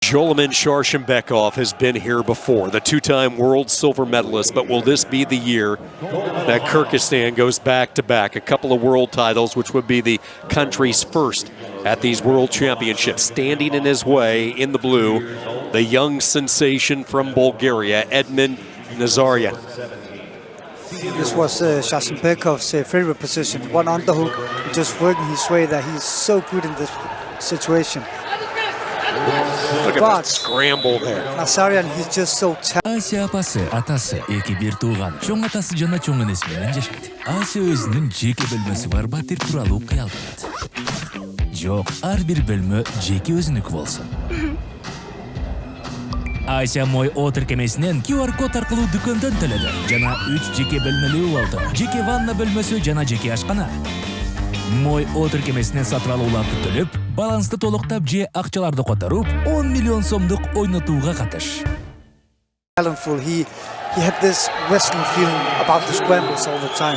Жоламан Шаршенбekov has been here before, the two-time world silver medalist, but will this be the year that Kyrgyzstan goes back-to-back? A couple of world titles, which would be the country's first at these world championships. Standing in his way in the blue, the young sensation from Bulgaria, Edmond Nazaryan. This was Shashenbekov's favorite position, one underhook, just working his way there. He's so good in this situation. Look at that scramble there. Nazaryan, he's just so talented. Асия апасы, атасы, эки бир тууган, чоң атасы жана чоң энеси менен жашайт. Асия өзүнүн жеке бөлмөсү бар батир тууралуу кыялданат. Жок, ар бир бөлмө жеке өзүнүкү болсун. Асия мой отиркемесинен QR код аркылуу дүкөндөн төлөдү. Жана 3 жеке бөлмөлүү болду. Жеке ванна бөлмөсү жана жеке ашкана. Мой отиркемесинен сатып алууларды төлөп, балансты толуктап же акчаларды которуп, 10 миллион сомдук ойнотууга катыш. Talentful. He had this wrestling feeling about the scrambles all the time.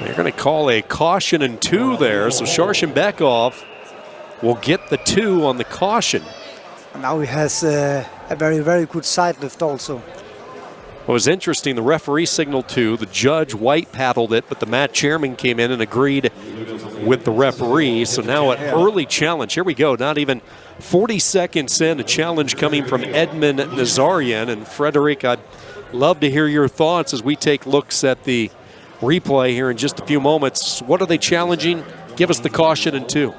They're going to call a caution and 2 there, so Shashenbekov will get the 2 on the caution. And now he has a very, very good side lift also. It was interesting, the referee signaled 2, the judge white paddled it, but the mat chairman came in and agreed with the referee. So now an early challenge. Here we go, not even 40 seconds in, a challenge coming from Edmond Nazaryan. And Frederick, I'd love to hear your thoughts as we take looks at the replay here in just a few moments. What are they challenging? Give us the caution and 2.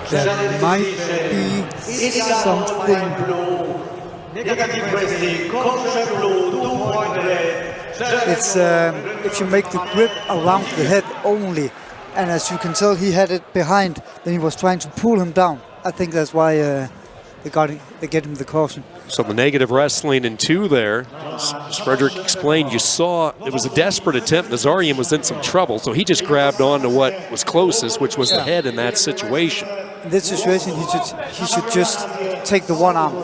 There might be something. It's if you make the grip around the head only, and as you can tell, he had it behind. Then he was trying to pull him down. I think that's why they get him the caution. So the negative wrestling in 2 there, as Frederick explained, you saw it was a desperate attempt. Nazaryan was in some trouble, so he just grabbed on to what was closest, which was the head in that situation. In this situation, he should just take the one arm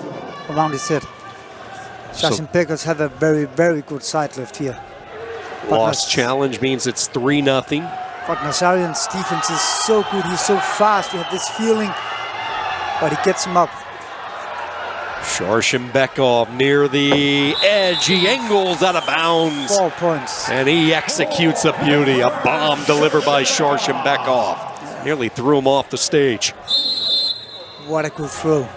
around his head. Shashenbekov have a very, very good side lift here. Lost challenge means it's 3-0. But Nazaryan's defense is so good. He's so fast. You have this feeling, but he gets him up. Shashenbekov near the edge. He angles out of bounds. 4 points. And he executes a beauty. A bomb delivered by Shashenbekov. Nearly threw him off the stage. What a good throw.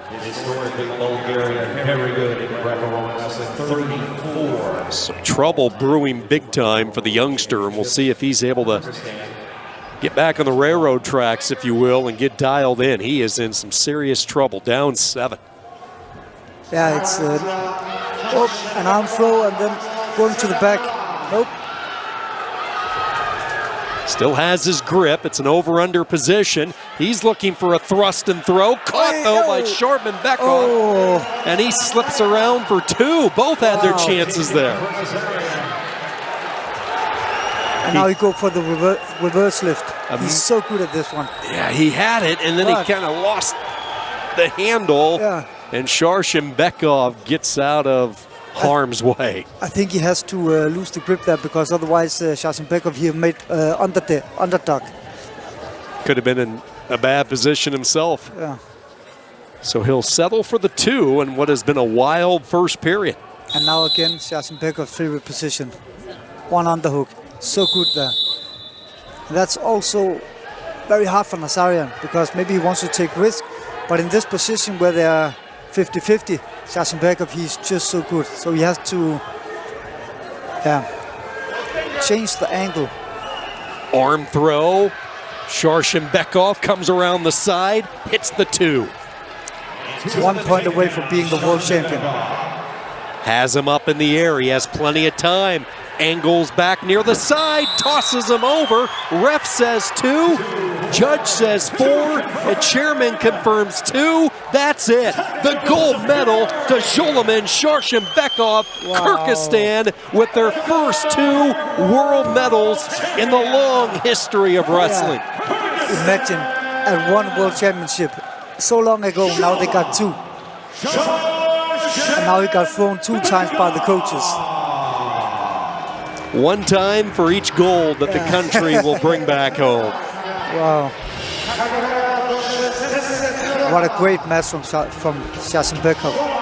Some trouble brewing big time for the youngster, and we'll see if he's able to get back on the railroad tracks, if you will, and get dialed in. He is in some serious trouble, down 7. Yeah, it's an arm throw and then going to the back. Nope. Still has his grip. It's an over-under position. He's looking for a thrust and throw. Caught, though, by Shashenbekov. Oh. And he slips around for 2. Both had their chances there. And now he go for the reverse lift. He's so good at this one. Yeah, he had it, and then he kind of lost the handle. Yeah. And Shashenbekov gets out of harm's way. I think he has to lose the grip there, because otherwise Shashenbekov here made underdog. Could have been in a bad position himself. Yeah. So he'll settle for the 2 in what has been a wild first period. And now again, Shashenbekov's favorite position. One underhook. So good there. And that's also very hard for Nazaryan, because maybe he wants to take risk, but in this position where they are 50-50, Shashenbekov, he's just so good. So he has to change the angle. Arm throw. Shashenbekov comes around the side, hits the 2. 1 point away from being the world champion. Has him up in the air. He has plenty of time. Angles back near the side, tosses him over. Ref says 2, judge says 4, and chairman confirms 2. That's it. The gold medal to Жоламан Шаршенбеков, Kyrgyzstan, with their first 2 world medals in the long history of wrestling. Yeah. Imagine at one world championship so long ago, now they got 2. And now he got thrown 2 times by the coaches. One time for each gold that the country will bring back home. Wow. What a great match from Шаршенбеков.